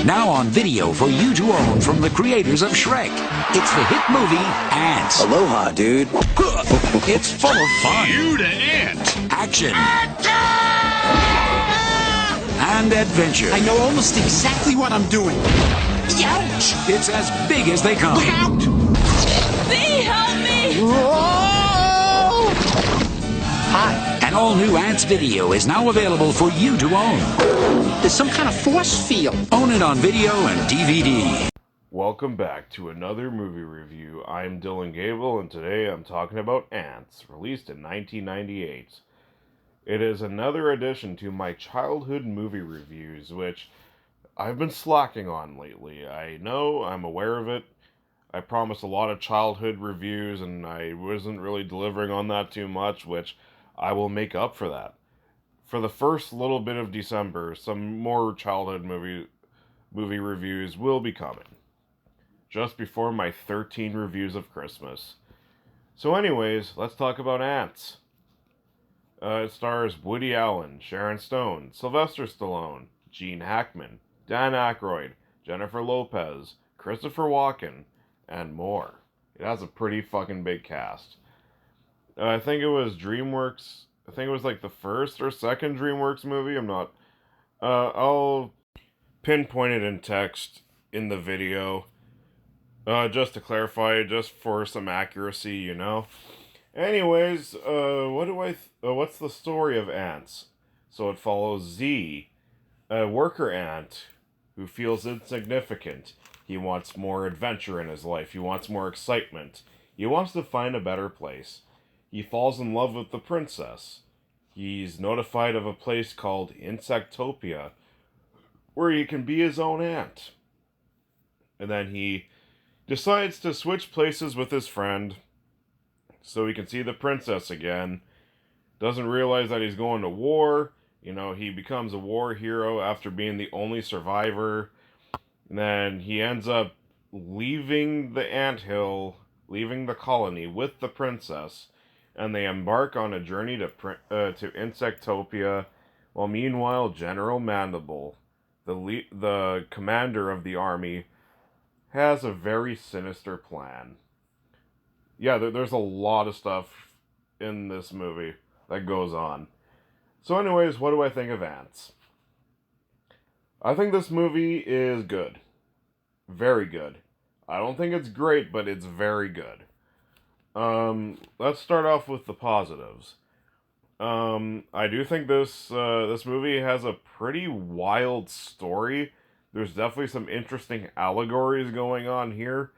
Now on video for you to own from the creators of Shrek. It's the hit movie Antz. Aloha, dude. It's full of fun. You to Ant. Action. And adventure. I know almost exactly what I'm doing. Ouch! It's as big as they come. Look out! Bee, help me! Whoa! Hi. An all-new Antz video is now available for you to own. There's some kind of force field. Own it on video and DVD. Welcome back to another movie review. I'm Dylan Gable, and today I'm talking about Antz, released in 1998. It is another addition to my childhood movie reviews, which I've been slacking on lately. I know, I'm aware of it. I promised a lot of childhood reviews, and I wasn't really delivering on that too much, which I will make up for that. For the first little bit of December, some more childhood movie reviews will be coming, just before my 13 reviews of Christmas. So anyways, let's talk about Antz. It stars Woody Allen, Sharon Stone, Sylvester Stallone, Gene Hackman, Dan Aykroyd, Jennifer Lopez, Christopher Walken, and more. It has a pretty fucking big cast. I think it was DreamWorks. I think it was like the first or second DreamWorks movie. I'm not. I'll pinpoint it in text in the video. Just to clarify, just for some accuracy, you know. Anyways, what's the story of Antz? So it follows Z, a worker ant who feels insignificant. He wants more adventure in his life. He wants more excitement. He wants to find a better place. He falls in love with the princess. He's notified of a place called Insectopia, where he can be his own ant. And then he decides to switch places with his friend so he can see the princess again. Doesn't realize that he's going to war. You know, he becomes a war hero after being the only survivor. And then he ends up leaving the anthill, leaving the colony with the princess, and they embark on a journey to Insectopia, while meanwhile General Mandible, the commander of the army, has a very sinister plan. Yeah, there's a lot of stuff in this movie that goes on. So anyways, what do I think of Antz? I think this movie is good. Very good. I don't think it's great, but it's very good. Let's start off with the positives. I do think this movie has a pretty wild story. There's definitely some interesting allegories going on here.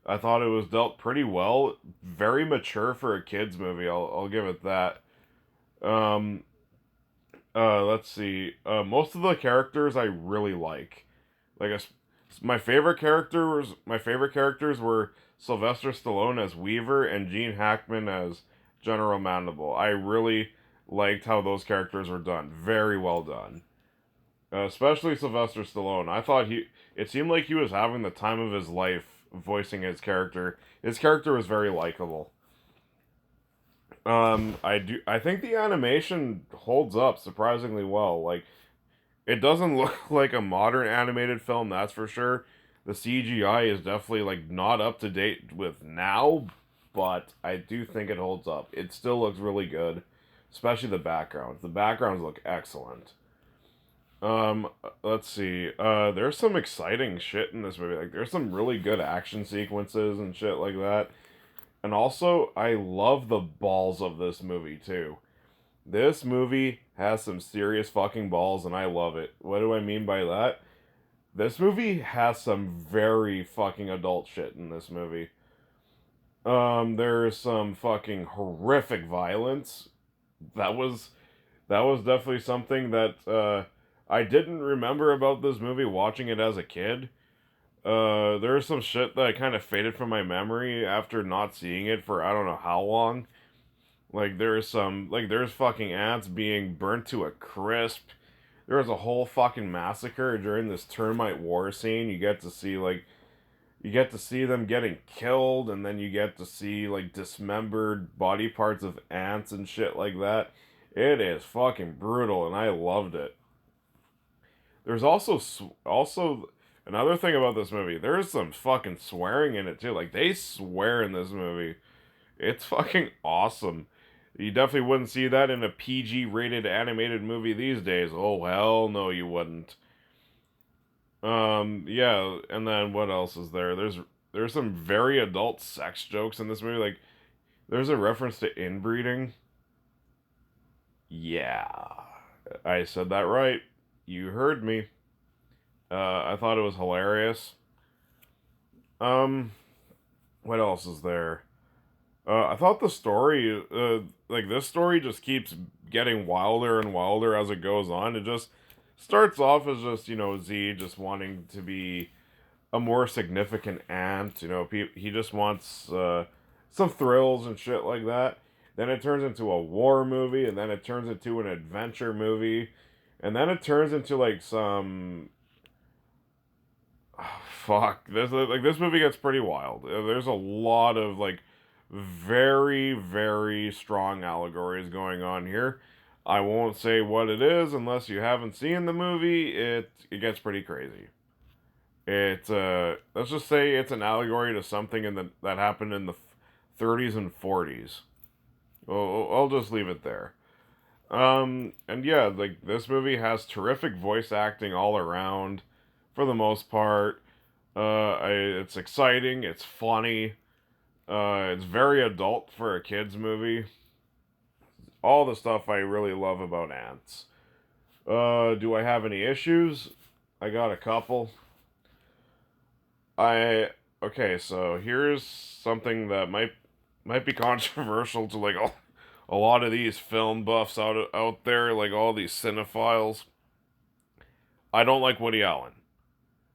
I thought it was dealt pretty well. Very mature for a kid's movie. I'll give it that. Let's see. Most of the characters I really like. My favorite characters were Sylvester Stallone as Weaver and Gene Hackman as General Mandible. I really liked how those characters were done. Very well done. Especially Sylvester Stallone. I thought it seemed like he was having the time of his life voicing his character. His character was very likable. I think the animation holds up surprisingly well. Like, it doesn't look like a modern animated film, that's for sure. The CGI is definitely, like, not up to date with now, but I do think it holds up. It still looks really good, especially the backgrounds. The backgrounds look excellent. Let's see. There's some exciting shit in this movie. Like, there's some really good action sequences and shit like that. And also, I love the balls of this movie, too. This movie has some serious fucking balls, and I love it. What do I mean by that? This movie has some very fucking adult shit in this movie. There's some fucking horrific violence. That was definitely something that, I didn't remember about this movie watching it as a kid. There's some shit that kind of faded from my memory after not seeing it for I don't know how long. Like, there's fucking ants being burnt to a crisp. There was a whole fucking massacre during this termite war scene. You get to see them getting killed, and then you get to see, like, dismembered body parts of ants and shit like that. It is fucking brutal, and I loved it. There's also Another thing about this movie, there's some fucking swearing in it too. Like, they swear in this movie. It's fucking awesome. You definitely wouldn't see that in a PG rated animated movie these days. Oh, hell no, you wouldn't. Yeah, and then what else is there? There's some very adult sex jokes in this movie. Like, there's a reference to inbreeding. Yeah, I said that right. You heard me. I thought it was hilarious. Um, what else is there? I thought the story, like this story just keeps getting wilder and wilder as it goes on. It just starts off as just, Z just wanting to be a more significant aunt. He just wants some thrills and shit like that. Then it turns into a war movie, and then it turns into an adventure movie, and then it turns into like some fuck this movie gets pretty wild. There's a lot of like very very strong allegories going on here. I won't say what it is unless you haven't seen the movie. It gets pretty crazy. Let's just say it's an allegory to something that happened in the 30s and 40s. I'll just leave it there. And yeah, like this movie has terrific voice acting all around, for the most part. It's exciting. It's funny. It's very adult for a kids movie. All the stuff I really love about Antz. Do I have any issues? I got a couple. I okay, so here's something that might be controversial to like a lot of these film buffs out there, like all these cinephiles. I don't like Woody Allen.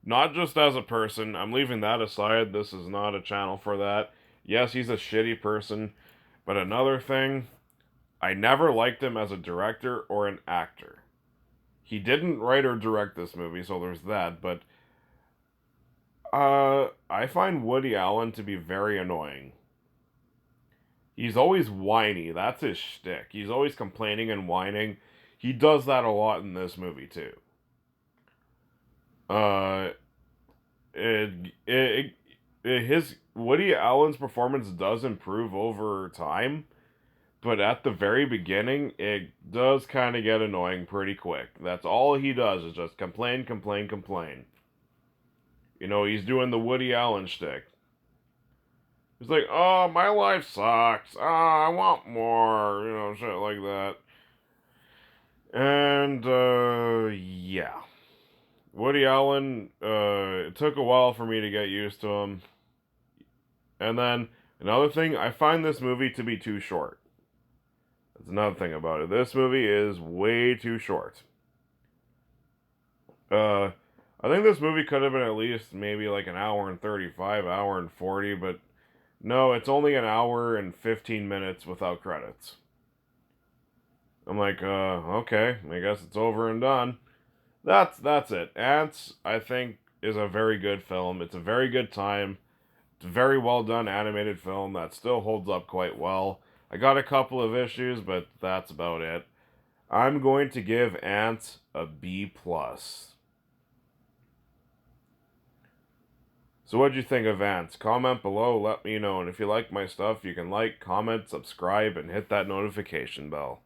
Not just as a person. I'm leaving that aside. This is not a channel for that. Yes, he's a shitty person, but another thing, I never liked him as a director or an actor. He didn't write or direct this movie, so there's that, but I find Woody Allen to be very annoying. He's always whiny. That's his shtick. He's always complaining and whining. He does that a lot in this movie too. Uh, his Woody Allen's performance does improve over time, but at the very beginning, it does kind of get annoying pretty quick. That's all he does is just complain, complain, complain. He's doing the Woody Allen shtick. He's like, oh, my life sucks. Oh, I want more. Shit like that. And, yeah. Woody Allen, it took a while for me to get used to him. And then, another thing, I find this movie to be too short. That's another thing about it. This movie is way too short. I think this movie could have been at least maybe like an hour and 35, hour and 40, but no, it's only an hour and 15 minutes without credits. I'm like, okay, I guess it's over and done. That's it. Antz, I think, is a very good film. It's a very good time. It's a very well done animated film that still holds up quite well. I got a couple of issues, but that's about it. I'm going to give Antz a B+. So what'd you think of Antz? Comment below, let me know. And if you like my stuff, you can like, comment, subscribe, and hit that notification bell.